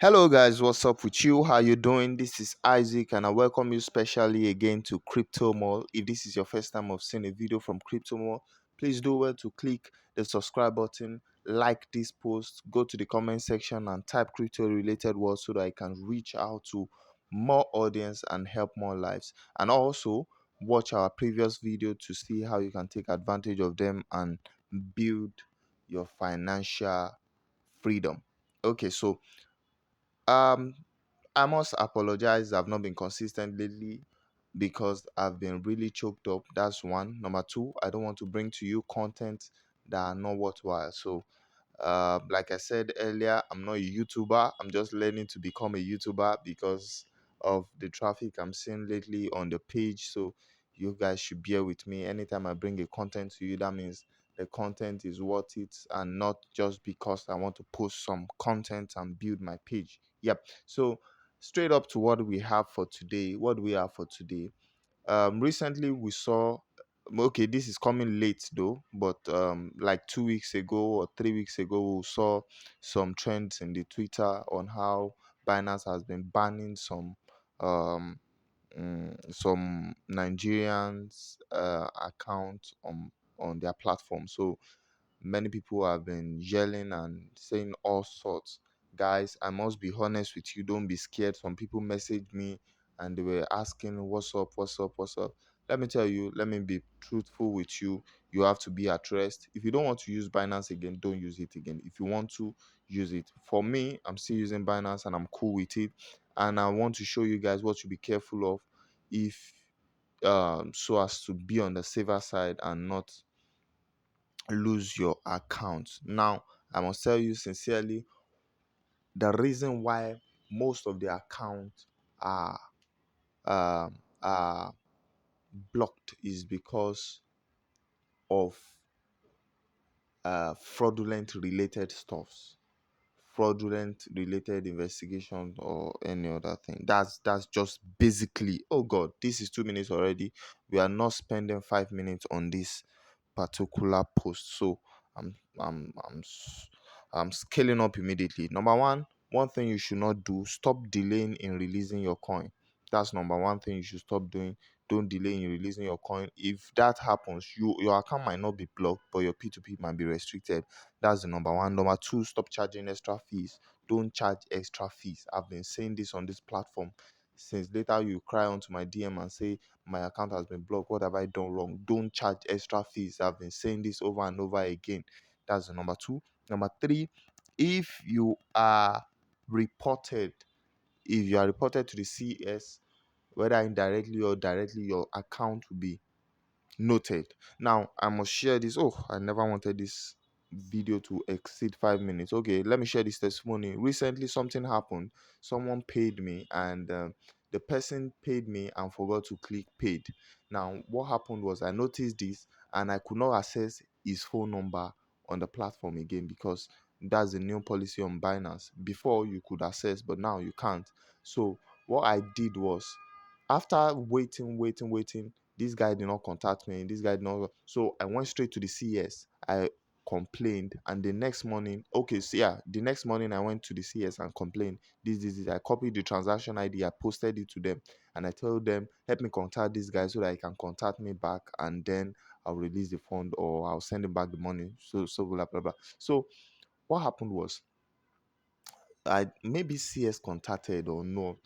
Hello guys, what's up with you? How you doing? This is Isaac and I welcome you specially again to Crypto Mall. If this is your first time of seeing a video from Crypto Mall, please do well to click the subscribe button, like this post, go to the comment section and type crypto related words so that I can reach out to more audience and help more lives. And also watch our previous video to see how you can take advantage of them and build your financial freedom. Okay, so um I must apologize. I've not been consistent lately because I've been really choked up. That's one. Number two, I don't want to bring to you content that are not worthwhile. So, like I said earlier, I'm not a YouTuber. I'm just learning to become a YouTuber because of the traffic I'm seeing lately on the page. So, you guys should bear with me. Anytime I bring a content to you, that means the content is worth it and not just because I want to post some content and build my page. Yep. So, straight up to what we have for today. What do we have for today? Recently we saw, okay, this is coming late though, but like 2 weeks ago or 3 weeks ago, we saw some trends in the Twitter on how Binance has been banning um some Nigerians account on their platform. So many people have been yelling and saying all sorts. Guys, I must be honest with you, don't be scared. Some people messaged me and they were asking what's up, what's up, what's up. Let me tell you, let me be truthful with you. You have to be at rest. If you don't want to use Binance again, don't use it again. If you want to, use it. For me, I'm still using Binance and I'm cool with it. And I want to show you guys what to be careful of if so as to be on the safer side and not lose your account. Now, I must tell you sincerely, the reason why most of the accounts are blocked is because of fraudulent related stuffs, fraudulent related investigation or any other thing. That's just basically. Oh God, this is 2 minutes already. We are not spending 5 minutes on this particular post. So I'm I'm I'm s- I'm scaling up immediately. Number one thing you should not do: stop delaying in releasing your coin. That's number one thing you should stop doing. Don't delay in releasing your coin. If that happens, your account might not be blocked, but your P2P might be restricted. That's the number one. Number two, stop charging extra fees. Don't charge extra fees. I've been saying this on this platform since. Later you cry onto my DM and say my account has been blocked. What have I done wrong? Don't charge extra fees. I've been saying this over and over again. That's the number two. Number three, if you are reported, if you are reported to the CES, whether indirectly or directly, your account will be noted. Now, I must share this. Oh, I never wanted this video to exceed 5 minutes. Okay, let me share this testimony. Recently, something happened. Someone paid me, and the person paid me and forgot to click paid. Now, what happened was I noticed this and I could not access his phone number on the platform again because that's the new policy on Binance. Before you could access, but now you can't. So, what I did was after waiting, this guy did not contact me. This guy did not. So I went straight to the CS. I complained, and the next morning, okay, so yeah, the next morning I went to the CS and complained. This. I copied the transaction ID. I posted it to them, and I told them, help me contact this guy so that he can contact me back, and then I'll release the fund or I'll send him back the money. So blah blah blah. So what happened was, I maybe CS contacted or no.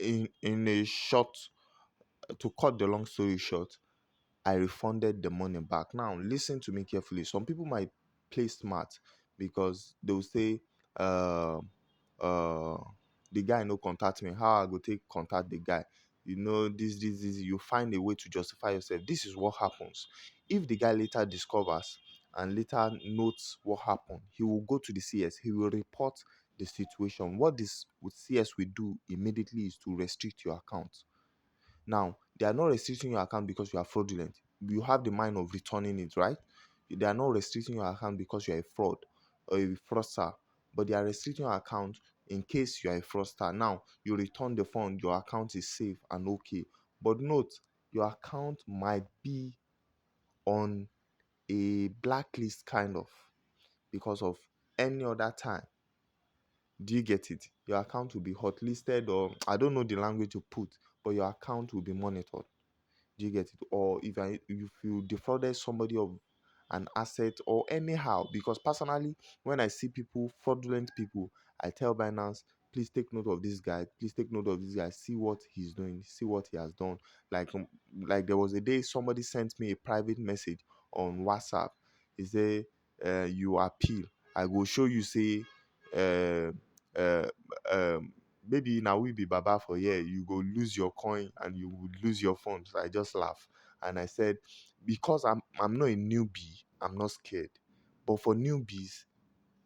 In a short, to cut the long story short, I refunded the money back. Now, listen to me carefully. Some people might play smart because they'll say, uh, uh, the guy no contact me. How I go take contact the guy? You know, this. You find a way to justify yourself. This is what happens. If the guy later discovers and later notes what happened, he will go to the CS. He will report the situation. What this with CS will do immediately is to restrict your account. Now, they are not restricting your account because you are fraudulent. You have the mind of returning it, right? They are not restricting your account because you are a fraud or a fraudster, but they are restricting your account in case you are a fraudster. Now, you return the fund, your account is safe and okay. But note, your account might be on a blacklist kind of because of any other time Do you get it? Your account will be hot listed, or I don't know the language to put, but your account will be monitored. Do you get it? Or if you defrauded somebody of an asset or anyhow, because personally, when I see people, fraudulent people, I tell Binance, please take note of this guy. Please take note of this guy. See what he's doing. See what he has done. Like there was a day somebody sent me a private message on WhatsApp. He say, "You appeal. I will show you. Say, uh, uh, maybe now we be baba for here, you go lose your coin and you will lose your funds." I just laugh and I said, because I'm not a newbie, I'm not scared. But for newbies,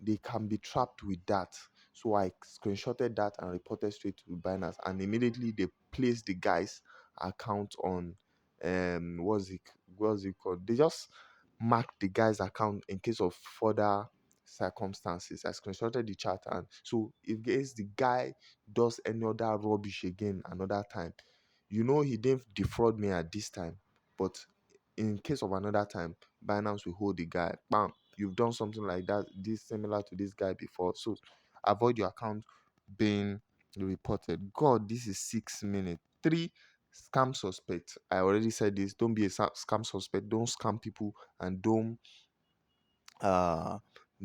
they can be trapped with that. So I screenshotted that and reported straight to Binance, and immediately they placed the guy's account on what's it called? They just marked the guy's account in case of further circumstances. I screenshotted the chat, and so in case the guy does any other rubbish again another time, he didn't defraud me at this time, but in case of another time, Binance will hold the guy. Bam, you've done something like that, this similar to this guy before. So avoid your account being reported. God, this is 6 minutes. Three, scam suspect. I already said this. Don't be a scam suspect. Don't scam people, and uh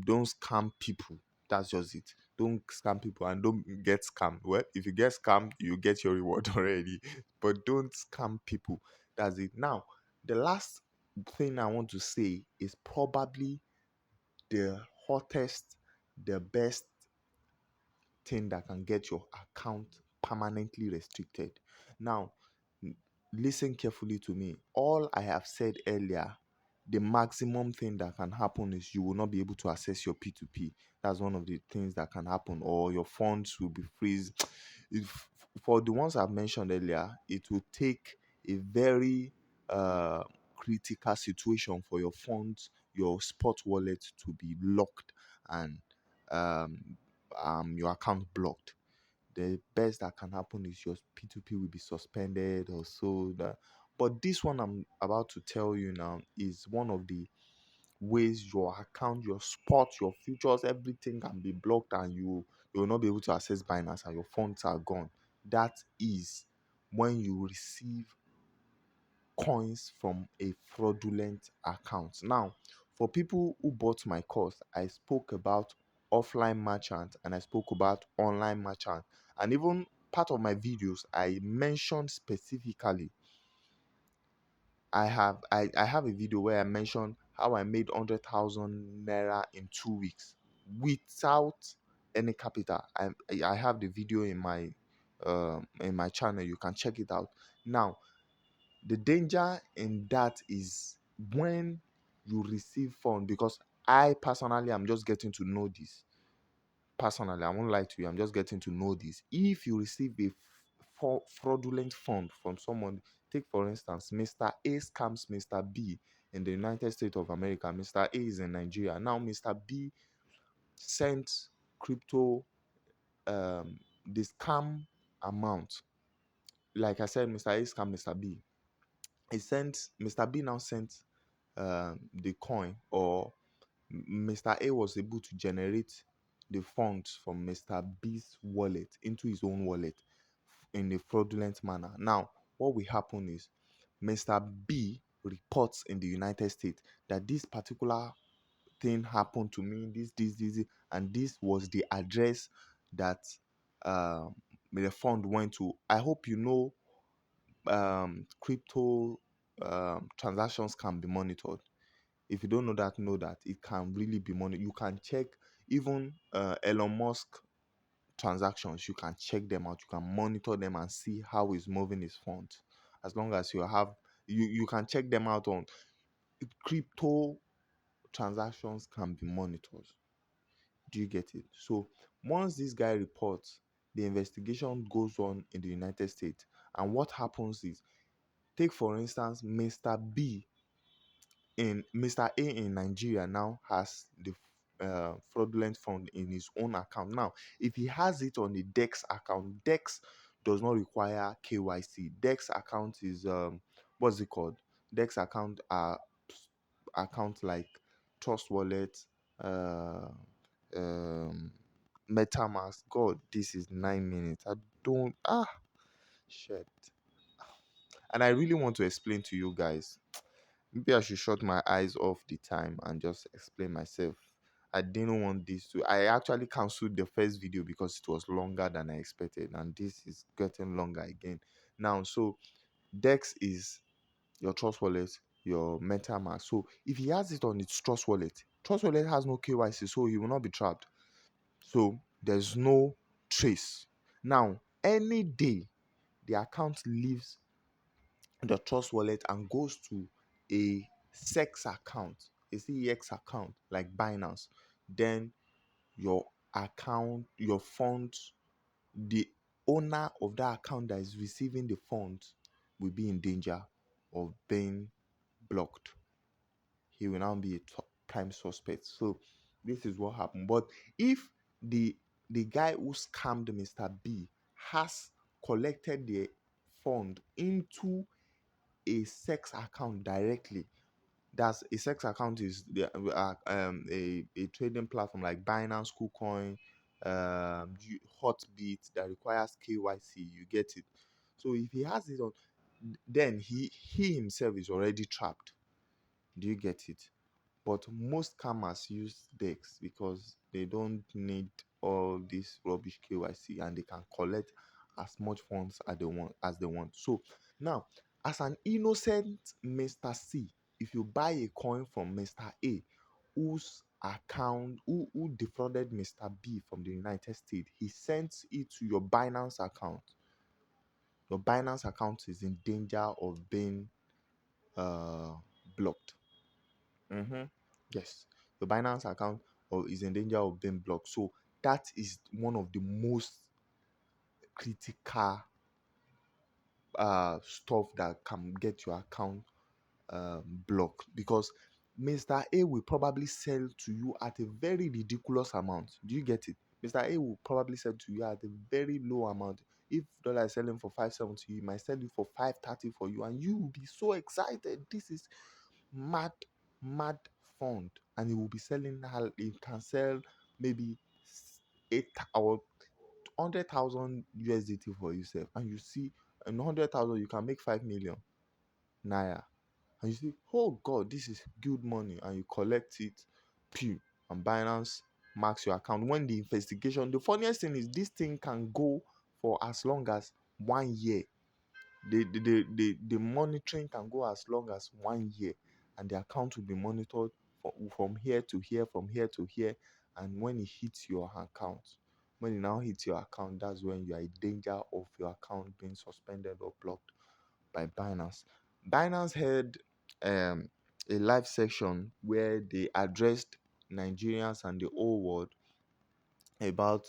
don't scam people. That's just it. Don't scam people and don't get scammed. Well, if you get scammed, you get your reward already. But don't scam people. That's it. Now, the last thing I want to say is probably the hottest, the best thing that can get your account permanently restricted. Now, listen carefully to me. All I have said earlier, the maximum thing that can happen is you will not be able to access your P2P. That's one of the things that can happen, or your funds will be freeze. If, for the ones I've mentioned earlier, it will take a very critical situation for your funds, your spot wallet to be locked, and um, your account blocked. The best that can happen is your P2P will be suspended or so. But this one I'm about to tell you now is one of the ways your account, your spot, your futures, everything can be blocked, and you will not be able to access Binance and your funds are gone. That is when you receive coins from a fraudulent account. Now, for people who bought my course, I spoke about offline merchant and I spoke about online merchant. And even part of my videos, I mentioned specifically, I have a video where I mentioned how I made 100,000 naira in 2 weeks without any capital. I have the video in my channel. You can check it out. Now, the danger in that is when you receive fund, because I personally am just getting to know this. Personally, I won't lie to you, I'm just getting to know this. If you receive a fraudulent fund from someone, take for instance, Mr. A scams Mr. B in the United States of America. Mr. A is in Nigeria. Now, Mr. B sent crypto, the scam amount. Like I said, Mr. A scam Mr. B. Mr. B now sent the coin, or Mr. A was able to generate the funds from Mr. B's wallet into his own wallet in a fraudulent manner. Now, what will happen is Mr. B reports in the United States that this particular thing happened to me, this, and this was the address that um, the fund went to. I hope you know crypto transactions can be monitored. If you don't know that it can really be monitored. You can check even Elon Musk transactions. You can check them out. You can monitor them and see how he's moving his funds. As long as you can check them out on crypto transactions can be monitored. Do you get it? So once this guy reports, the investigation goes on in the United States. And what happens is, take for instance, Mr. A in Nigeria now has the fraudulent fund in his own account. Now, if he has it on the Dex account, Dex does not require KYC. Dex account is what's it called? Dex account are accounts like Trust Wallet, uh, um, MetaMask. God, this is 9 minutes. I don't shit. And I really want to explain to you guys. Maybe I should shut my eyes off the time and just explain myself. I didn't want this to. I actually cancelled the first video because it was longer than I expected, and this is getting longer again. Now, so Dex is your Trust Wallet, your MetaMask. So if he has it on its Trust Wallet has no KYC, so he will not be trapped. So there's no trace. Now, any day the account leaves the Trust Wallet and goes to a sex account, a CEX account like Binance, then your account, your funds, the owner of that account that is receiving the funds will be in danger of being blocked. He will now be a prime suspect. So this is what happened. But if the the guy who scammed Mr. B has collected the fund into a sex account directly, that's a sex account is a trading platform like Binance, KuCoin, Hotbit that requires KYC. You get it. So if he has it on, then he himself is already trapped. Do you get it? But most scammers use Dex because they don't need all this rubbish KYC and they can collect as much funds as they want. So now, as an innocent Mr. C, if you buy a coin from Mr. A, who defrauded Mr. B from the United States, he sends it to your Binance account. Your Binance account is in danger of being uh, blocked. Mm-hmm. Yes, your Binance account is in danger of being blocked. So that is one of the most critical stuff that can get your account blocked, because Mr. A will probably sell to you at a very ridiculous amount. Do you get it? Mr. A will probably sell to you at a very low amount. If dollar is selling for 570, he might sell it for 530 for you, and you will be so excited. This is mad, mad fund, and he will be selling. He can sell maybe 8 or 100,000 USDT for yourself, and you see, in 100,000 you can make 5 million naira, and you see, oh God, this is good money, and you collect it, pew, and Binance marks your account. When the investigation, the funniest thing is this thing can go for as long as 1 year. The monitoring can go as long as 1 year, and the account will be monitored from here to here, from here to here. And when it hits your account, when it now hits your account, that's when you are in danger of your account being suspended or blocked by Binance. Binance had um, a live section where they addressed Nigerians and the whole world about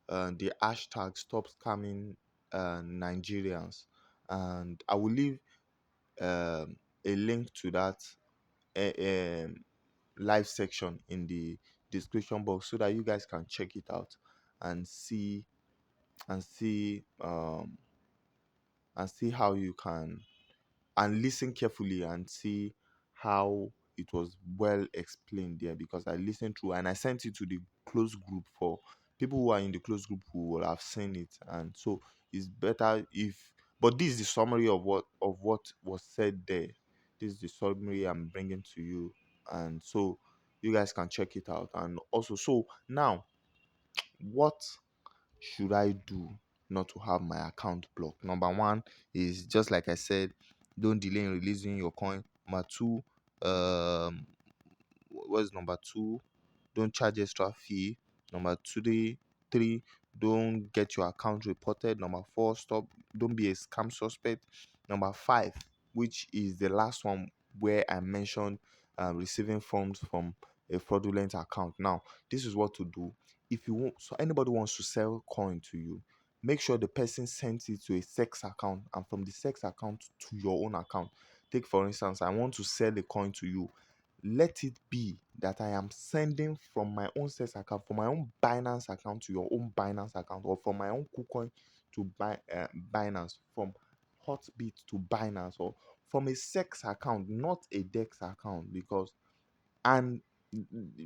the hashtag stop scamming Nigerians. And I will leave a link to that uh, um, live section in the description box so that you guys can check it out and see and see um, and see how you can, and listen carefully and see how it was well explained there, because I listened through and I sent it to the close group. For people who are in the close group who will have seen it, and so it's better if, but this is the summary of what was said there. This is the summary I'm bringing to you, and so you guys can check it out. And also, so now, what should I do not to have my account blocked? Number one is, just like I said, don't delay in releasing your coin. Number two, what's number two? Don't charge extra fee. Number three, don't get your account reported. Number four, don't be a scam suspect. Number five, which is the last one where I mentioned receiving funds from a fraudulent account. Now, this is what to do. If you want, so anybody wants to sell coin to you, make sure the person sends it to a sex account, and from the sex account to your own account. Take for instance, I want to sell a coin to you. Let it be that I am sending from my own sex account, from my own Binance account to your own Binance account, or from my own KuCoin to Binance, from Hotbit to Binance, or from a sex account, not a Dex account. Because, and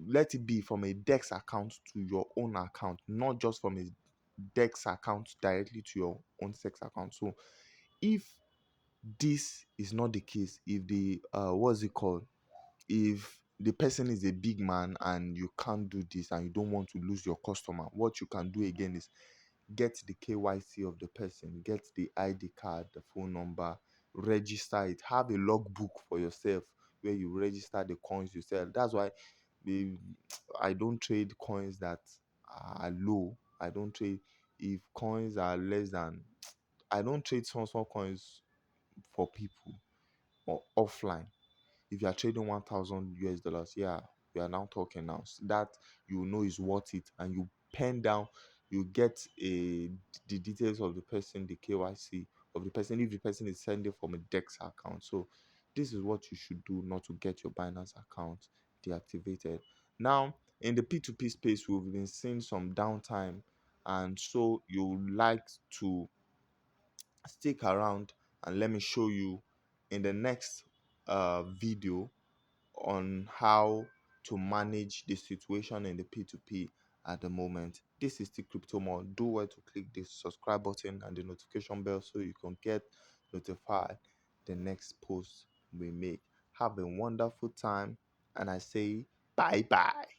let it be from a Dex account to your own account, not just from a Dex account directly to your own sex account. So if this is not the case, if the what's it called, if the person is a big man and you can't do this and you don't want to lose your customer, what you can do again is get the KYC of the person, get the ID card, the phone number, register it, have a logbook for yourself where you register the coins you sell. That's why the I don't trade coins that are low. I don't trade if coins are less than, I don't trade small coins for people or offline. If you are trading 1,000 US dollars, yeah, we are now talking now. So that you know is worth it, and you pen down, you get the details of the person, the KYC of the person, if the person is sending from a Dex account. So this is what you should do not to get your Binance account deactivated. Now, in the P2P space, we've been seeing some downtime, and so you like to stick around and let me show you in the next video on how to manage the situation in the P2P at the moment. This is the Crypto More. Do well to click the subscribe button and the notification bell so you can get notified the next post we make. Have a wonderful time, and I say bye bye.